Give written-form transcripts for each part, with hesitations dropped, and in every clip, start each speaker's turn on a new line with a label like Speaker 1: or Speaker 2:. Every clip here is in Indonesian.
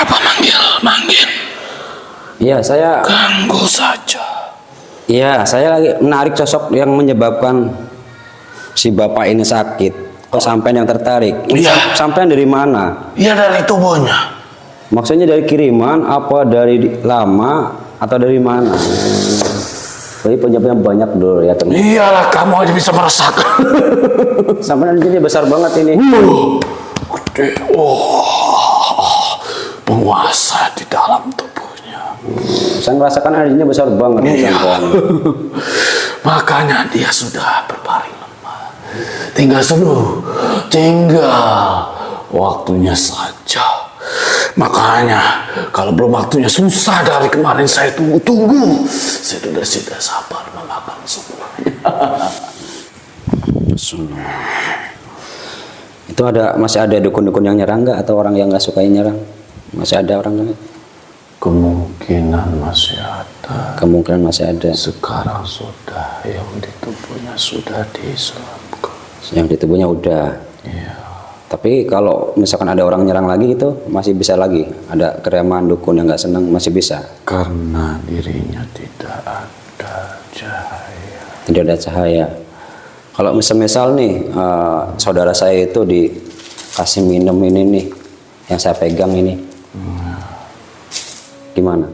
Speaker 1: Kenapa manggil?
Speaker 2: Iya, saya
Speaker 1: Ganggu saja.
Speaker 2: Iya, saya lagi menarik sosok yang menyebabkan si bapak ini sakit. Kok sampean yang tertarik?
Speaker 1: Iya.
Speaker 2: Sampean dari mana?
Speaker 1: Iya, dari tubuhnya.
Speaker 2: Maksudnya dari kiriman apa dari lama atau dari mana? Jadi penyebabnya banyak dulu ya teman.
Speaker 1: Iyalah, kamu aja bisa merasakan.
Speaker 2: Sampean ini besar banget ini.
Speaker 1: Gede. Penguasa di dalam tubuhnya.
Speaker 2: Saya merasakan energinya besar banget.
Speaker 1: Iya. Makanya dia sudah berbaring lemah. Tinggal waktunya saja. Makanya kalau belum waktunya susah dari kemarin saya tunggu. Saya sudah sabar memakan semuanya.
Speaker 2: Itu masih ada dukun-dukun yang nyerang nggak atau orang yang nggak suka nyerang? Masih ada orang yang
Speaker 1: Kemungkinan masih ada.
Speaker 2: Kemungkinan masih ada.
Speaker 1: Sekarang sudah yang di tubuhnya sudah diserapkan.
Speaker 2: Yang di tubuhnya udah.
Speaker 1: Iya.
Speaker 2: Tapi kalau misalkan ada orang nyerang lagi gitu, masih bisa lagi. Ada kereman dukun yang nggak senang masih bisa.
Speaker 1: Karena dirinya tidak ada cahaya.
Speaker 2: Tidak ada cahaya. Kalau misal nih saudara saya itu dikasih minum ini nih, yang saya pegang ini, gimana?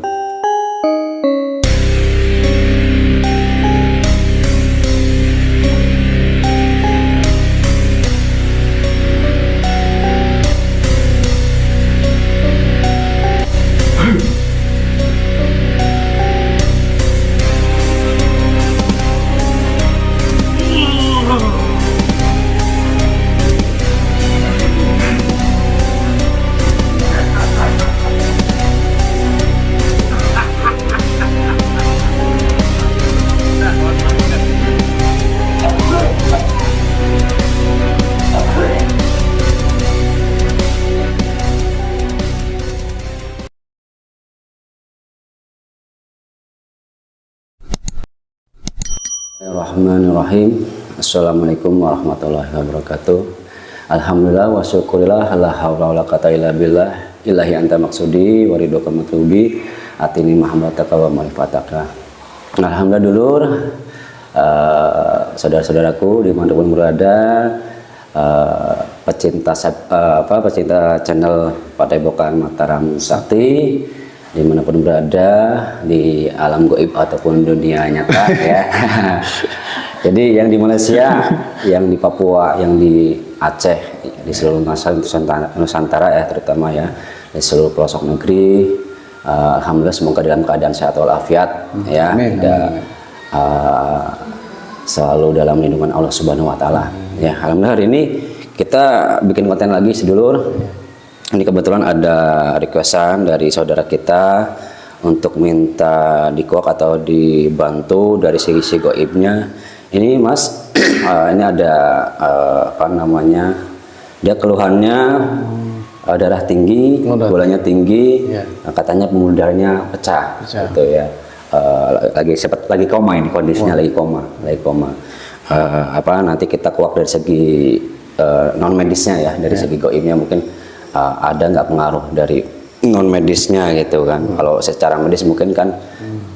Speaker 2: Bismillahirrahmanirrahim. Assalamualaikum warahmatullahi wabarakatuh. Alhamdulillah wa syukurillah la haula wala quwata illa billah. Ilahi anta maksudi wa ridhoka matlubi. Atini mahabbataka wa marifataka. Alhamdulillah dulur, saudara-saudaraku dimanapun berada, pecinta channel Padepokan Mataram Sakti dimanapun berada di alam goib ataupun dunia nyata ya. Jadi yang di Malaysia, yang di Papua, yang di Aceh, di seluruh Nusantara ya terutama ya, di seluruh pelosok negeri, alhamdulillah semoga dalam keadaan sehat walafiat ya. Dan selalu dalam lindungan Allah Subhanahu wa taala. Ya, alhamdulillah hari ini kita bikin konten lagi sedulur. Ini kebetulan ada requestan dari saudara kita untuk minta dikuak atau dibantu dari segi goibnya. Ini Mas, ini ada dia keluhannya darah tinggi, gulanya tinggi, katanya pembuluh darahnya pecah. Gitu ya. Lagi koma ini kondisinya, lagi koma. Nanti kita kuak dari segi non medisnya ya, dari segi goibnya mungkin ada nggak pengaruh dari non medisnya gitu kan. Kalau secara medis mungkin kan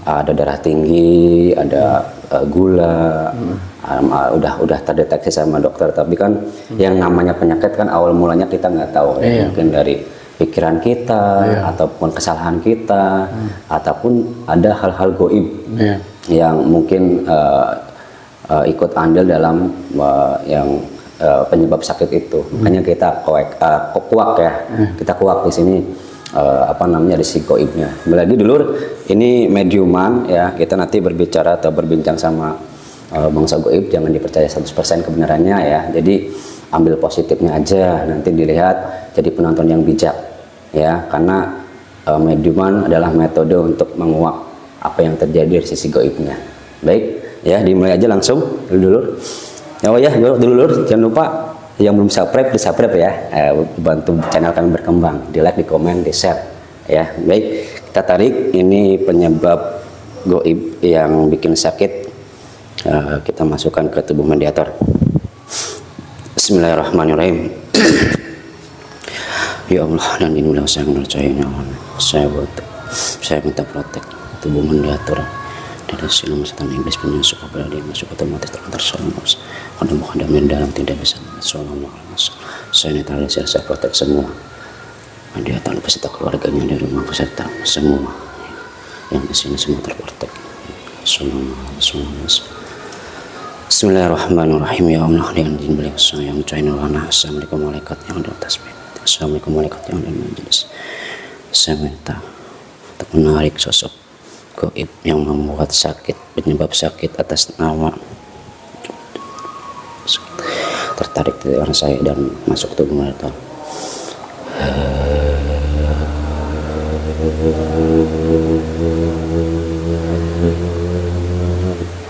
Speaker 2: ada darah tinggi, ada gula, udah terdeteksi sama dokter, tapi kan yang namanya penyakit kan awal mulanya kita nggak tahu ya. Mungkin dari pikiran kita ataupun kesalahan kita ataupun ada hal-hal goib yang mungkin ikut andil dalam penyebab sakit itu. Makanya kita kuak ya. Kita kuak di sini di si goibnya. Lagi dulur, ini mediuman ya. Kita nanti berbicara atau berbincang sama bangsa goib, jangan dipercaya 100% kebenarannya ya. Jadi ambil positifnya aja, nanti dilihat jadi penonton yang bijak ya. Karena mediuman adalah metode untuk menguak apa yang terjadi dari sisi goibnya. Baik, ya dimulai aja langsung dulur. Dulur, jangan lupa yang belum subscribe, di-subscribe ya. Bantu channel kami berkembang, di like, di komen, di share ya. Baik, kita tarik ini penyebab goib yang bikin sakit. Kita masukkan ke tubuh mediator. Bismillahirrahmanirrahim. Ya Allah, dan inilah saya mengerjainya. Saya minta protek tubuh mendiatur dari siluman setan iblis penyusup apabila dia masuk otomatis terlantar solamos. Kadang-kadang dalam tidak bisa solamos. Saya netralisir, saya protek semua. Dia tahu peserta keluarganya dari rumah peserta semua yang di sini semua terprotek. Solamos. Bismillahirrahmanirrahim. Ya Allah, dengan izin beliau saya mengucapkan lana. Assalamualaikum malaikat yang ada tasbih. Assalamualaikum malaikat yang ada majelis. Saya minta untuk menarik sosok gaib yang membuat sakit, penyebab sakit atas nama tertarik dari orang saya dan masuk ke tubuh mereka.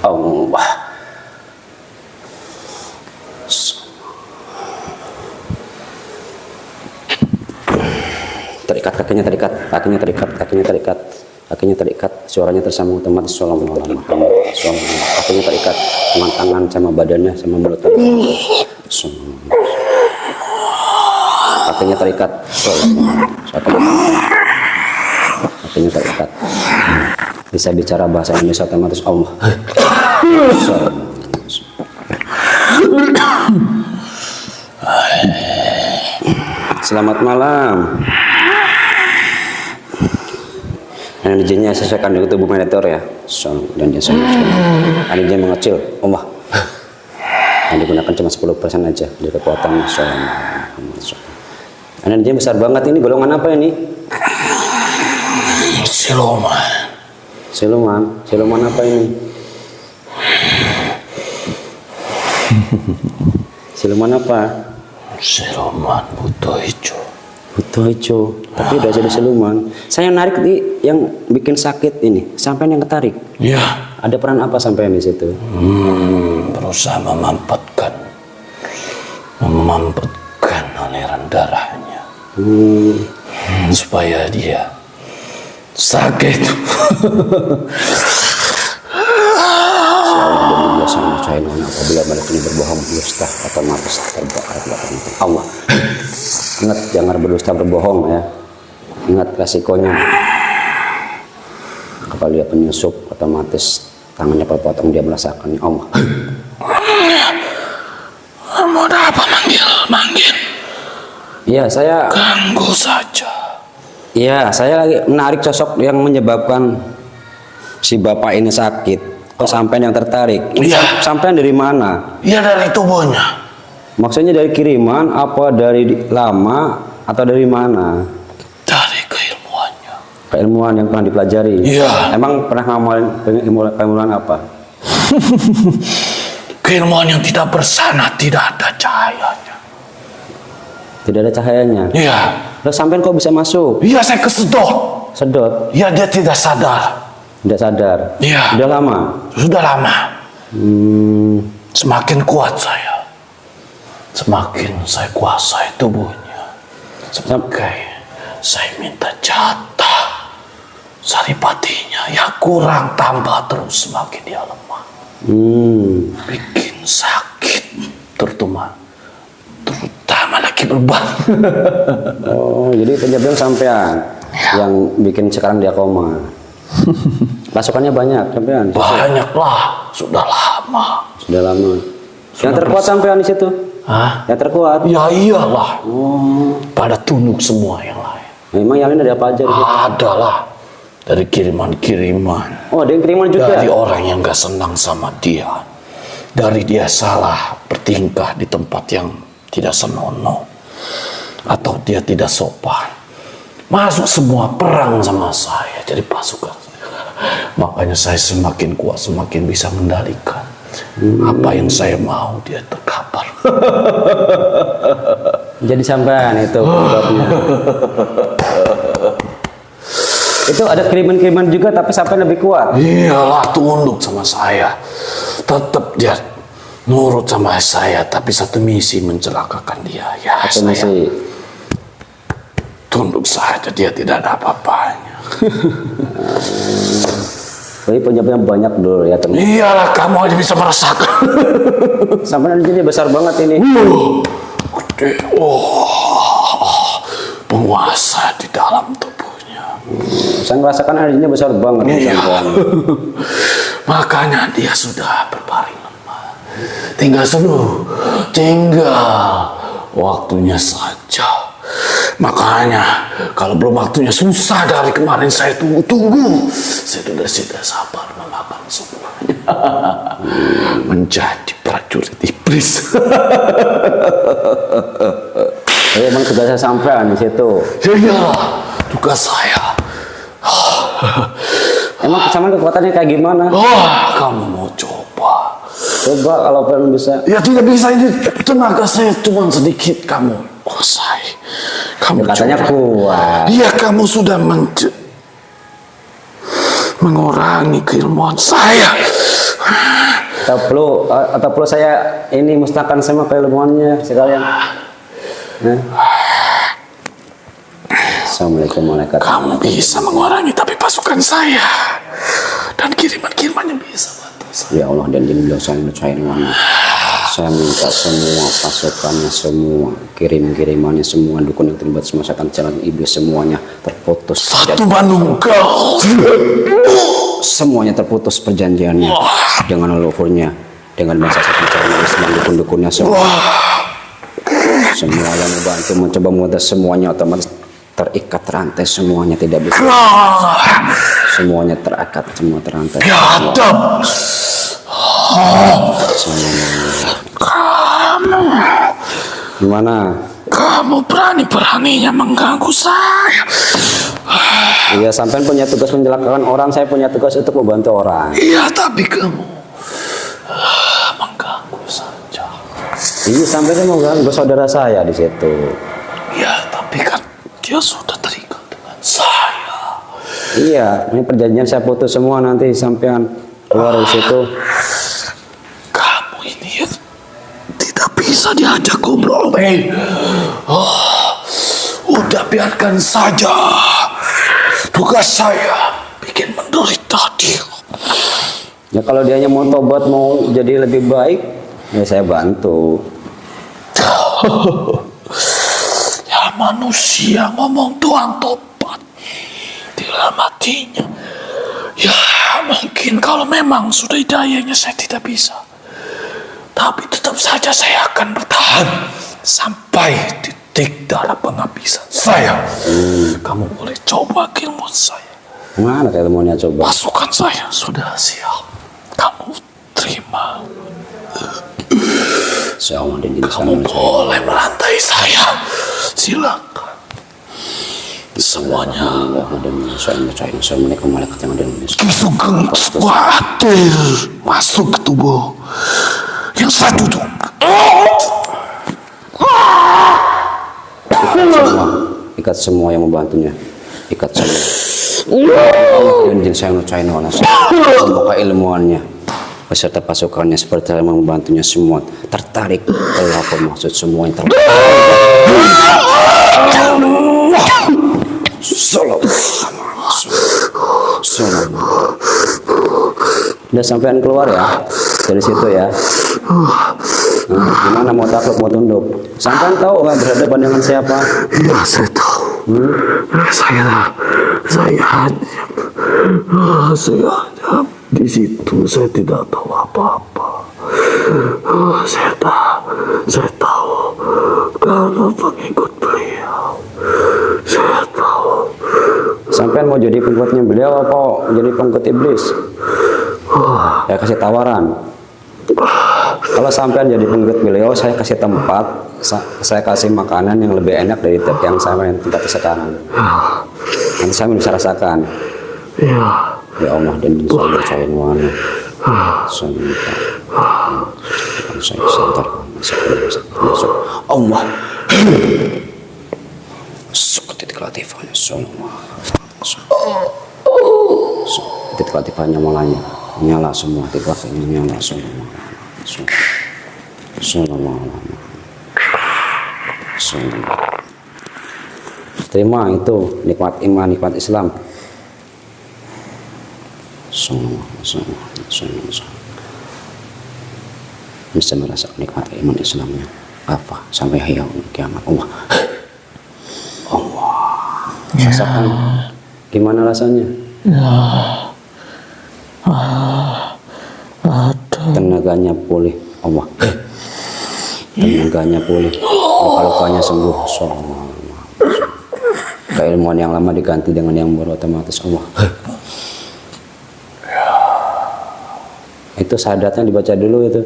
Speaker 2: Allah. Terikat kakinya terikat, suaranya tersambung otomatis. Kakinya terikat dengan tangan sama badannya sama mulutnya. Kakinya terikat. Kakinya terikat. Bisa bicara bahasa Indonesia otomatis. Allah. Selamat malam. Energinya sesuaikan dengan tubuh monitor ya. Dan dia energinya mengecil. Allah. Yang digunakan cuma 10% aja dari kekuatan. Energinya besar banget ini. Golongan apa ini? Siluman apa ini? Siluman apa?
Speaker 1: Siluman buto hijau.
Speaker 2: Buto hijau, tapi udah jadi siluman. Saya narik yang bikin sakit ini, sampean yang ketarik.
Speaker 1: Ya.
Speaker 2: Ada peran apa sampean di situ?
Speaker 1: Berusaha memampatkan aliran darahnya, supaya dia sakit. Apabila balik ini berbohong, dusta otomatis terbakar.
Speaker 2: Allah. Ingat, jangan berdusta berbohong ya. Ingat resikonya. Kalau dia penyusup, otomatis tangannya potong, dia merasakannya. Allah.
Speaker 1: Mau ada apa manggil?
Speaker 2: Iya, saya
Speaker 1: ganggu saja.
Speaker 2: Iya, saya lagi menarik sosok yang menyebabkan si bapak ini sakit. Kok sampean yang tertarik?
Speaker 1: Iya.
Speaker 2: Sampean dari mana?
Speaker 1: Iya, dari tubuhnya.
Speaker 2: Maksudnya dari kiriman, apa dari lama, atau dari mana?
Speaker 1: Dari keilmuannya.
Speaker 2: Keilmuan yang pernah dipelajari.
Speaker 1: Iya.
Speaker 2: Emang pernah ngamalin keilmuan apa?
Speaker 1: Keilmuan yang tidak bersana, tidak ada cahayanya.
Speaker 2: Tidak ada cahayanya.
Speaker 1: Iya.
Speaker 2: Terus sampean kok bisa masuk?
Speaker 1: Iya, saya kesedot.
Speaker 2: Sedot.
Speaker 1: Iya, dia tidak sadar.
Speaker 2: Tidak sadar.
Speaker 1: Iya.
Speaker 2: Sudah lama.
Speaker 1: Sudah lama. Semakin kuat semakin saya kuasai tubuhnya. Sebagai saya minta jatah saripatinya, ya kurang tambah terus, semakin dia lemah. Bikin sakit, terutama lagi beban.
Speaker 2: Oh, jadi penyebab sampean yang bikin sekarang dia koma. Pasukannya banyak sampean?
Speaker 1: Banyak lah, sudah lama.
Speaker 2: Yang terkuat sampean di situ?
Speaker 1: Hah?
Speaker 2: Yang terkuat?
Speaker 1: Ya iyalah. Pada tunduk semua yang lain.
Speaker 2: Memang yang lain ada apa aja?
Speaker 1: Ada lah. Dari kiriman-kiriman.
Speaker 2: Oh, ada yang kiriman juga?
Speaker 1: Dari orang yang gak senang sama dia. Dari dia salah bertingkah di tempat yang tidak senonoh. Atau dia tidak sopan. Masuk semua perang sama saya. Jadi pasukan. Makanya saya semakin kuat, semakin bisa mengendalikan. Apa yang saya mau, dia terkapar.
Speaker 2: Jadi sampean itu penyebabnya. Itu ada kiriman-kiriman juga, tapi sampean lebih kuat.
Speaker 1: Iyalah, tunduk sama saya. Tetap dia nurut sama saya, tapi satu misi mencelakakan dia. Ya,
Speaker 2: satu
Speaker 1: saya
Speaker 2: misi.
Speaker 1: Tunduk saja, dia tidak ada apa-apanya.
Speaker 2: Jadi penyebabnya banyak dulu ya teman.
Speaker 1: Iyalah, kamu aja bisa merasakan.
Speaker 2: Sampai nanti besar banget ini.
Speaker 1: Gede.
Speaker 2: Saya merasakan energinya besar banget.
Speaker 1: Iya. Makanya dia sudah berbaring lemah. Tinggal waktunya saja. Makanya kalau belum waktunya, susah dari kemarin saya tunggu-tunggu. Saya sudah tidak sabar memakan semuanya. Menjadi prajurit iblis.
Speaker 2: Emang tugasnya sampean di situ.
Speaker 1: Ya, tugas saya.
Speaker 2: Emang kesamaan kekuatannya kayak gimana?
Speaker 1: Wah, kamu mau coba?
Speaker 2: Coba kalau kalian bisa.
Speaker 1: Ya tidak bisa, ini tenaga saya cuma sedikit, kamu kuasai. Kamu
Speaker 2: Katanya
Speaker 1: coba.
Speaker 2: kuat.
Speaker 1: Iya, kamu sudah mengurangi keilmuan saya.
Speaker 2: Atau perlu saya ini musnahkan semua keilmuannya sekalian. Nah. Assalamualaikum warahmatullahi wabarakatuh.
Speaker 1: Kamu bisa mengurangi, tapi pasukan saya dan kiriman-kirimannya bisa bantu saya.
Speaker 2: Ya Allah dan jin beliau saya percaya dengan saya minta semua pasukannya, semua kirim-kirimannya, semua dukun yang terlibat, semua setan jalan iblis semuanya terputus.
Speaker 1: Satu manunggal.
Speaker 2: Semuanya terputus perjanjiannya dengan leluhurnya, dengan masa satu Islam, dukun-dukunnya semua. Semua yang membantu mencoba memutus semuanya otomatis terikat rantai, semuanya tidak bisa. Semuanya terikat, semua terantai.
Speaker 1: Biadab.
Speaker 2: Gimana?
Speaker 1: Kamu berani-beraninya mengganggu saya.
Speaker 2: Iya, sampai punya tugas menjelakakan orang, saya punya tugas untuk membantu orang.
Speaker 1: Iya, tapi kamu mengganggu saja.
Speaker 2: Iya, sampai dia mau ganggu saudara saya di situ.
Speaker 1: Iya, tapi kan dia sudah terikat dengan saya.
Speaker 2: Iya, ini perjanjian saya putus semua, nanti sampean keluar dari situ.
Speaker 1: Kamu ini ya tidak bisa diajak ngobrol, Mei. Udah biarkan saja. Tugas saya bikin menderita dia.
Speaker 2: Ya kalau dia mau tobat, mau jadi lebih baik, ya saya bantu.
Speaker 1: Ya manusia ngomong Tuhan tobat di dalam hatinya. Ya mungkin kalau memang sudah hidayahnya saya tidak bisa, tapi tetap saja saya akan bertahan sampai titik darah penghabisan saya. Kamu boleh coba ilmu saya.
Speaker 2: Mana ilmunya coba?
Speaker 1: Pasukan saya sudah siap. Kamu terima. Kamu boleh merantai saya. Silakan. Semuanya. Sugeng kuatir masuk ke tubuh yang satu tuh.
Speaker 2: Ikat semua yang membantunya. Ikat semua. Dan jin saya nucain warna membuka ilmuannya beserta pasukannya seperti yang membantunya semua tertarik ke maksud semuanya tertarik. Udah sampean keluar ya dari situ ya. Gimana, mau takluk mau tunduk? Sampean tahu nggak berhadapan dengan siapa?
Speaker 1: Ya saya tahu. Saya hanya di situ, saya tidak tahu apa-apa. Saya tahu karena pengikut beliau. Saya tahu.
Speaker 2: Sampean mau jadi pengikutnya beliau apa jadi pengikut iblis? Ya kasih tawaran. Kalau sampean jadi pengikut beliau, saya kasih tempat, saya kasih makanan yang lebih enak dari yang saya tempat sekarang. Nanti saya bisa rasakan. Ya Allah, dan saya percaya mana. Saya minta. Saya santar. Allah. Titik latifahnya semua. Titik latifahnya malahnya nyala semua, titik latifahnya nyala semua. Terima itu nikmat iman, nikmat Islam. Bisa merasakan nikmat iman Islamnya apa sampai hayal kiamat. Allah rasakan Gimana rasanya? Tenaganya pulih, Allah. Tenaganya pulih, luka-lukanya sembuh. Keilmuan yang lama diganti dengan yang baru otomatis, Allah. Itu syahadatnya dibaca dulu itu.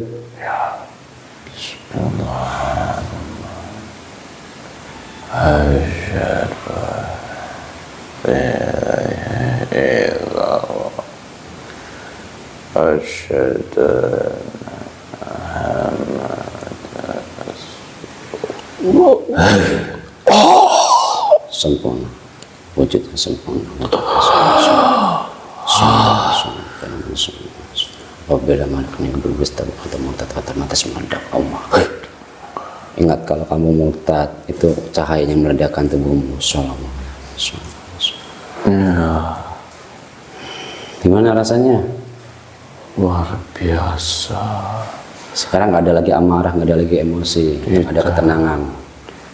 Speaker 2: Sempurna, wujudnya sempurna. Apabila malaknya berbestari atau murtad meledak, Allah. Ingat kalau kamu murtad itu cahayanya meledakkan tubuhmu. Gimana rasanya?
Speaker 1: Luar biasa.
Speaker 2: Sekarang nggak ada lagi amarah, nggak ada lagi emosi, ada ketenangan.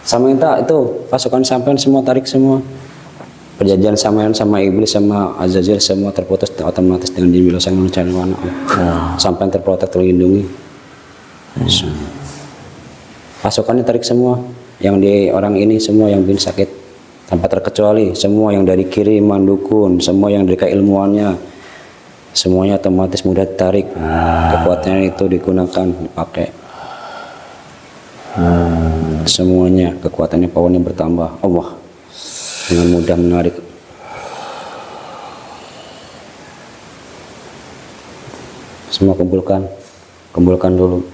Speaker 2: Sama minta itu pasukan sampean semua tarik semua. Perjanjian sampean sama iblis sama Azazil semua terputus otomatis dengan jin bilos yang mencari warna. Sampean terprotek terlindungi. Pasukannya tarik semua. Yang di orang ini semua yang bikin sakit tanpa terkecuali, semua yang dari kiri mandukun, semua yang dari keilmuannya, semuanya otomatis mudah ditarik. Kekuatannya itu digunakan, dipakai. Semuanya kekuatannya, powernya bertambah. Allah dengan mudah menarik. Semua kumpulkan dulu,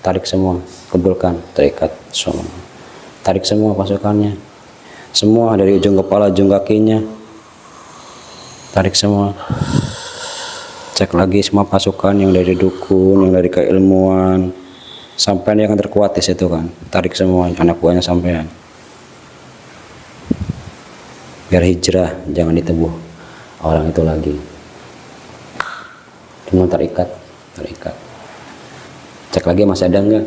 Speaker 2: tarik semua, kumpulkan, terikat semua, tarik semua pasukannya, semua dari ujung kepala, ujung kakinya, tarik semua. Cek lagi semua pasukan yang dari dukun, yang dari keilmuan, sampai yang terkuat di situ kan, tarik semua anak buahnya sampean. Biar hijrah, jangan ditebuh orang itu lagi. Cuma terikat. Cek lagi masih ada enggak?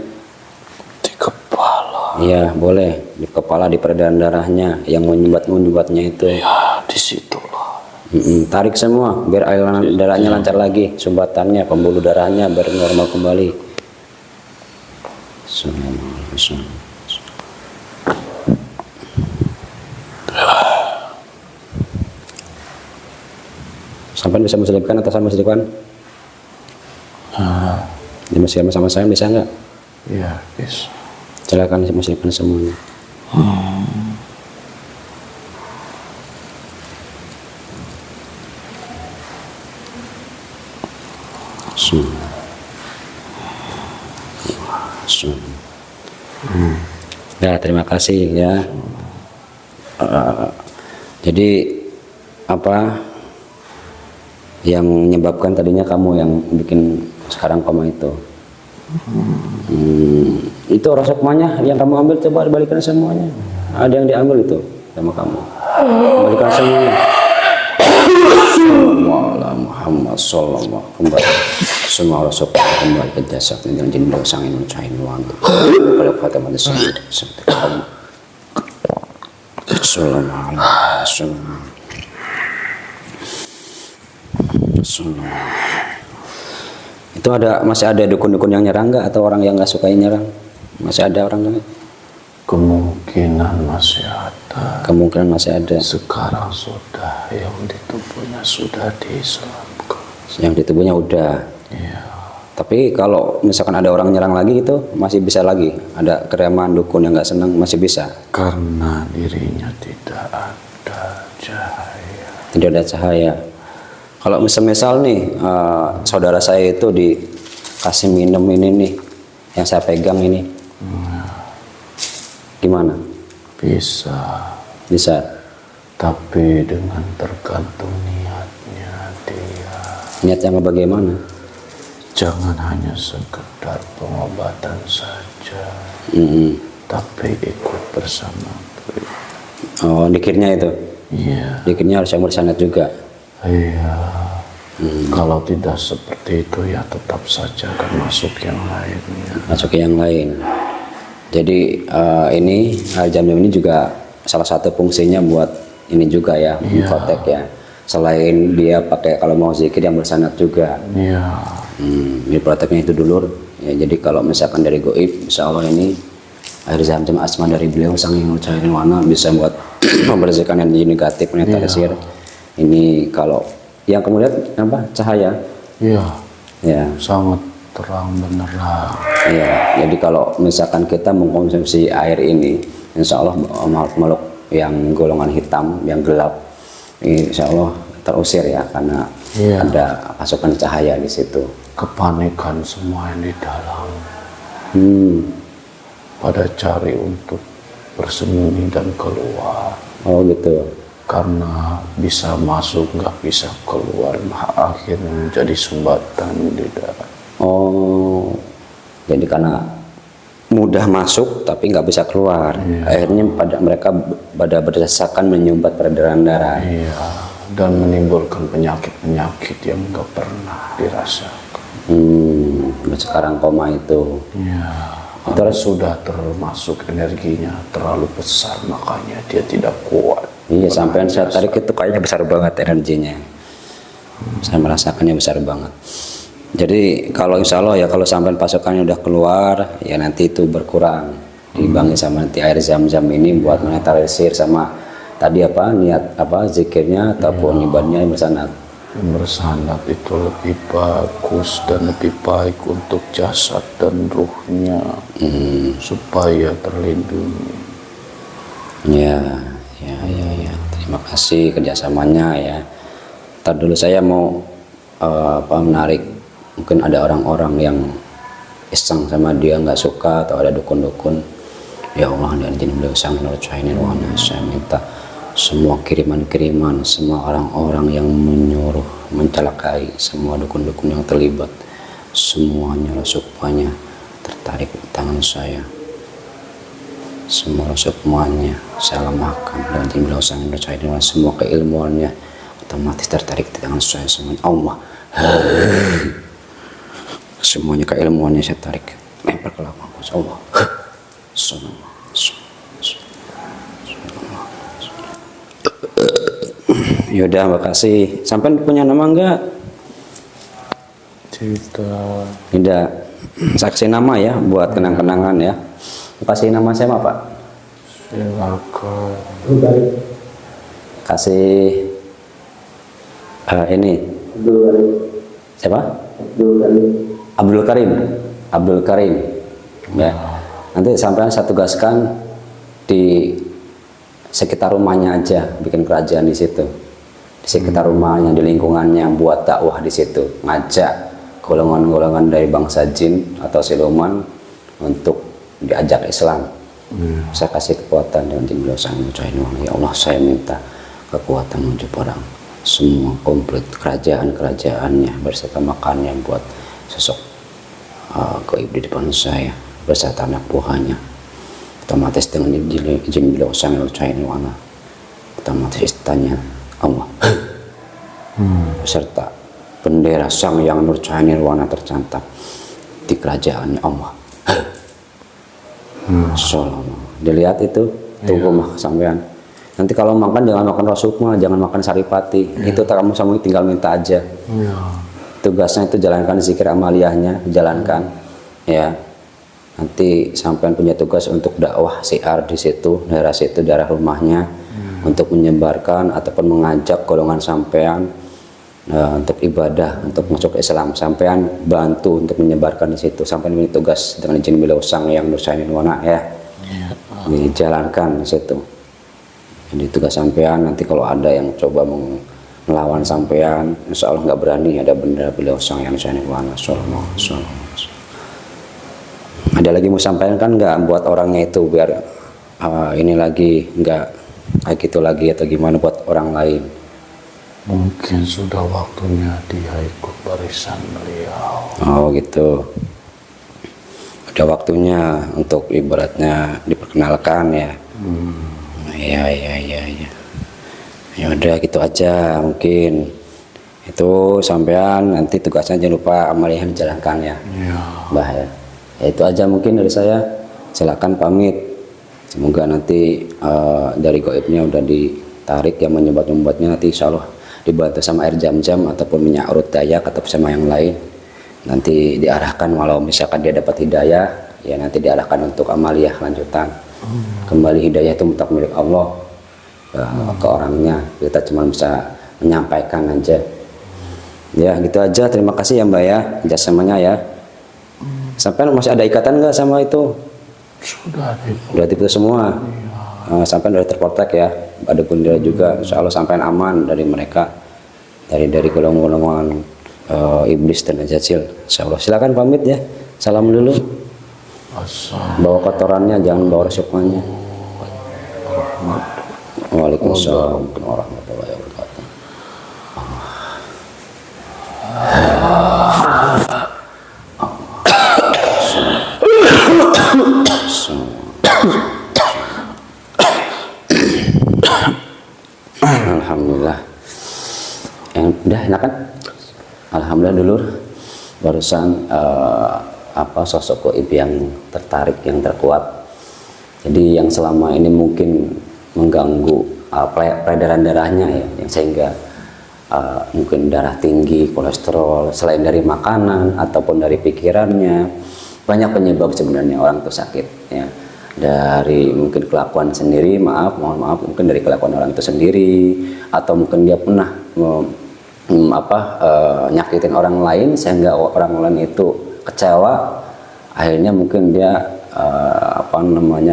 Speaker 1: Di kepala.
Speaker 2: Iya boleh, di kepala, di peredaran darahnya, yang menyumbatnya itu.
Speaker 1: Ya di situlah.
Speaker 2: Tarik semua, biar aliran darahnya lancar lagi, sumbatannya, pembuluh darahnya biar normal kembali. Sampai bisa menselipkan atasan menselipkan? Dimasukkan sama saya bisa nggak?
Speaker 1: Iya bisa.
Speaker 2: Silakan menselipkan semuanya. Ya terima kasih ya. Jadi apa yang menyebabkan tadinya kamu yang bikin sekarang koma itu? Itu rosokmanya yang kamu ambil, coba dibalikan semuanya. Ada yang diambil itu sama kamu, balikan semuanya. Muhammad sallallahu kembali semua rosok kembali ke jasad dengan jin sang yang mencahai nuansa. Kalau kata manusia seperti kamu sallallahu alaihi wasallam. Itu masih ada dukun-dukun yang nyerang nggak, atau orang yang nggak suka nyerang? Masih ada orang nggak?
Speaker 1: Kemungkinan masih ada.
Speaker 2: Kemungkinan masih ada.
Speaker 1: Sekarang sudah yang di tubuhnya sudah diislamkan.
Speaker 2: Yang di tubuhnya udah.
Speaker 1: Iya.
Speaker 2: Tapi kalau misalkan ada orang nyerang lagi itu masih bisa lagi. Ada kereman dukun yang nggak senang masih bisa.
Speaker 1: Karena dirinya tidak ada cahaya.
Speaker 2: Tidak ada cahaya. Kalau misal nih saudara saya itu dikasih minum ini nih yang saya pegang ini, gimana? Bisa.
Speaker 1: Tapi dengan tergantung niatnya dia.
Speaker 2: Niat yang bagaimana?
Speaker 1: Jangan hanya sekedar pengobatan saja, tapi ikut bersama beliau.
Speaker 2: Oh, dikirnya itu?
Speaker 1: Iya.
Speaker 2: Dikirnya harus yang bersanad juga?
Speaker 1: Iya. Kalau tidak seperti itu ya tetap saja akan masuk yang lainnya.
Speaker 2: Masuk ke yang lain. Jadi ini jam-jam ini juga salah satu fungsinya buat ini juga ya, memprotek ya. Selain dia pakai kalau mau zikir yang bersanad juga.
Speaker 1: Iya.
Speaker 2: Ini proteknya itu dulur. Ya, jadi kalau misalkan dari goib, insya Allah ini air zam-zam asma dari beliau sang yang cairin warna bisa buat membersihkan energi negatif netralisir. Ini kalau yang kemudian apa cahaya?
Speaker 1: Iya.
Speaker 2: Ya.
Speaker 1: Sangat terang benerang.
Speaker 2: Iya. Jadi kalau misalkan kita mengkonsumsi air ini, insya Allah makhluk yang golongan hitam, yang gelap, insya Allah terusir ya karena ada pasukan cahaya di situ.
Speaker 1: Kepanikan semua yang di dalam. Pada cari untuk bersembunyi dan keluar.
Speaker 2: Oh gitu.
Speaker 1: Karena bisa masuk nggak bisa keluar, akhirnya menjadi sumbatan di dalam.
Speaker 2: Oh, jadi karena mudah masuk tapi nggak bisa keluar. Akhirnya mereka pada berdasarkan menyumbat peredaran darah.
Speaker 1: Iya, dan menimbulkan penyakit-penyakit yang nggak pernah dirasakan.
Speaker 2: Sekarang koma itu.
Speaker 1: Iya. Terus sudah termasuk energinya terlalu besar, makanya dia tidak kuat.
Speaker 2: Iya, sampai saya tarik itu kayaknya besar banget energinya. Saya merasakannya besar banget. Jadi kalau insya Allah ya kalau sampai pasukannya udah keluar ya nanti itu berkurang dibangi sama nanti air zam-zam ini buat menetralisir sama tadi apa niat apa zikirnya ataupun ibadahnya bersanad.
Speaker 1: Bersanad itu lebih bagus dan lebih baik untuk jasad dan ruhnya supaya terlindungi.
Speaker 2: Ya. Terima kasih kerjasamanya ya. Ntar dulu saya mau menarik, mungkin ada orang-orang yang iseng sama dia nggak suka atau ada dukun-dukun. Ya Allah dan jin beliau sang saya minta semua kiriman-kiriman, semua orang-orang yang menyuruh mencelakai, semua dukun-dukun yang terlibat, semuanya rasukmanya tertarik di tangan saya. Semua rasukmanya saya lemahkan dan jin beliau sang semua keilmuannya otomatis tertarik di tangan saya sama Allah. Semuanya keilmuannya saya tarik lempar ke lapang Allah. Yaudah, makasih. Sampai punya nama enggak? Tidak. Saksi nama ya buat kenang-kenangan ya. Kasih nama saya Pak.
Speaker 1: Silakan.
Speaker 2: Kasih ini. Siapa? Abdul Karim. Ya. Nanti sampai saya tugaskan di sekitar rumahnya aja, bikin kerajaan di situ. Di sekitar rumahnya, di lingkungannya, buat dakwah di situ, ngajak golongan-golongan dari bangsa jin atau siluman untuk diajak Islam. Saya kasih kekuatan dengan jin beliau sang ya Allah, saya minta kekuatan untuk orang semua komplit kerajaan-kerajaannya berserta makannya buat sosok gaib di depan saya beserta anak buahnya. Otomatis dengan izin beliau sang warna otomatis istanya Allah beserta bendera sang yang nur cahaya nirwana tercantap di kerajaannya Allah. Dilihat itu rumah sampean. Nanti kalau makan jangan makan rasukma, jangan makan saripati. Itu kamu sama tinggal minta aja. Tugasnya itu jalankan zikir amaliyahnya, jalankan ya. Nanti sampean punya tugas untuk dakwah siar di situ, daerah rumahnya, untuk menyebarkan ataupun mengajak golongan sampean untuk ibadah, untuk masuk ke Islam. Sampean bantu untuk menyebarkan di situ. Sampean punya tugas dengan izin beliau sang yang nursainin wana ya, dijalankan di situ. Jadi tugas sampean nanti kalau ada yang coba melawan sampean, insya Allah nggak berani, ada bendera beliau sang yang nursainin wana. Ada lagi mau sampaikan kan nggak buat orangnya itu biar ini lagi nggak kayak gitu lagi atau gimana buat orang lain?
Speaker 1: Mungkin sudah waktunya dia ikut barisan beliau. Oh
Speaker 2: gitu. Udah waktunya untuk ibaratnya diperkenalkan ya. Iya. Ya udah gitu aja mungkin. Itu sampean nanti tugasnya jangan lupa amaliyah dijalankan ya. Bah ya. Ya itu aja mungkin dari saya. Silakan pamit. Semoga nanti dari gaibnya udah tarik yang menyumbat-nyumbatnya nanti insya Allah dibantu sama air jam-jam ataupun minyak urut dayak atau sama yang lain, nanti diarahkan walau misalkan dia dapat hidayah ya nanti diarahkan untuk amaliyah lanjutan. Kembali hidayah itu mutlak milik Allah ke orangnya, kita cuma bisa menyampaikan aja. Ya gitu aja, terima kasih ya Mbak ya jasamanya ya. Sampai masih ada ikatan nggak sama itu? Sudah itu semua. Sampai dari terprotek ya, ada bunda juga, insya Allah sampai aman dari mereka, dari golongan-golongan iblis dan ajacil. Insya Allah. Silakan pamit ya, salam dulu. Bawa kotorannya, jangan bawa resepnya. Waalaikumsalam warahmatullahi wabarakatuh. Alhamdulillah. Yang udah enak kan? Alhamdulillah dulu barusan sosok goib yang tertarik, yang terkuat. Jadi yang selama ini mungkin mengganggu peredaran darahnya ya, yang sehingga mungkin darah tinggi, kolesterol, selain dari makanan ataupun dari pikirannya, banyak penyebab sebenarnya orang itu sakit ya. Dari mungkin kelakuan sendiri, mohon maaf, mungkin dari kelakuan orang itu sendiri, atau mungkin dia pernah nyakitin orang lain sehingga orang lain itu kecewa, akhirnya mungkin dia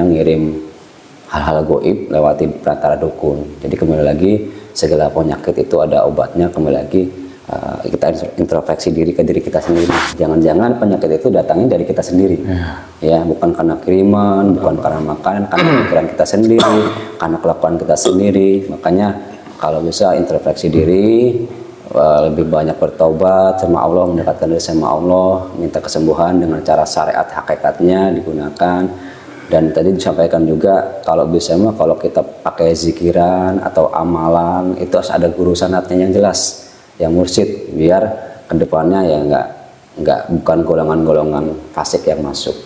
Speaker 2: ngirim hal-hal goib lewati perantara dukun. Jadi kembali lagi segala penyakit itu ada obatnya, kembali lagi kita introspeksi diri ke diri kita sendiri. Jangan-jangan penyakit itu datangnya dari kita sendiri, ya bukan karena kiriman, bukan karena makanan, karena pikiran kita sendiri, karena kelakuan kita sendiri. Makanya kalau bisa introspeksi diri, lebih banyak bertobat sama Allah, mendekatkan diri sama Allah, minta kesembuhan dengan cara syariat hakikatnya digunakan. Dan tadi disampaikan juga kalau bisa kalau kita pakai zikiran atau amalan itu harus ada guru sanatnya yang jelas, yang mursyid, biar kedepannya ya bukan golongan-golongan fasik yang masuk.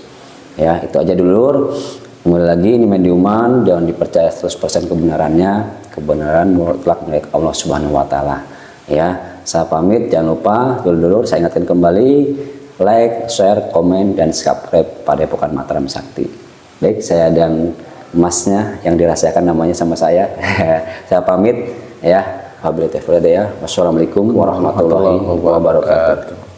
Speaker 2: Ya itu aja dulu. Mulai lagi ini mediuman, jangan dipercaya 100% kebenarannya, kebenaran mutlak milik Allah Subhanahu Wa Taala. Ya, saya pamit, jangan lupa dulu saya ingatkan kembali like, share, komen, dan subscribe pada Epokan Mataram Sakti. Baik, saya dan emasnya yang dirahasiakan namanya sama saya. Saya pamit ya. Wassalamualaikum warahmatullahi wabarakatuh.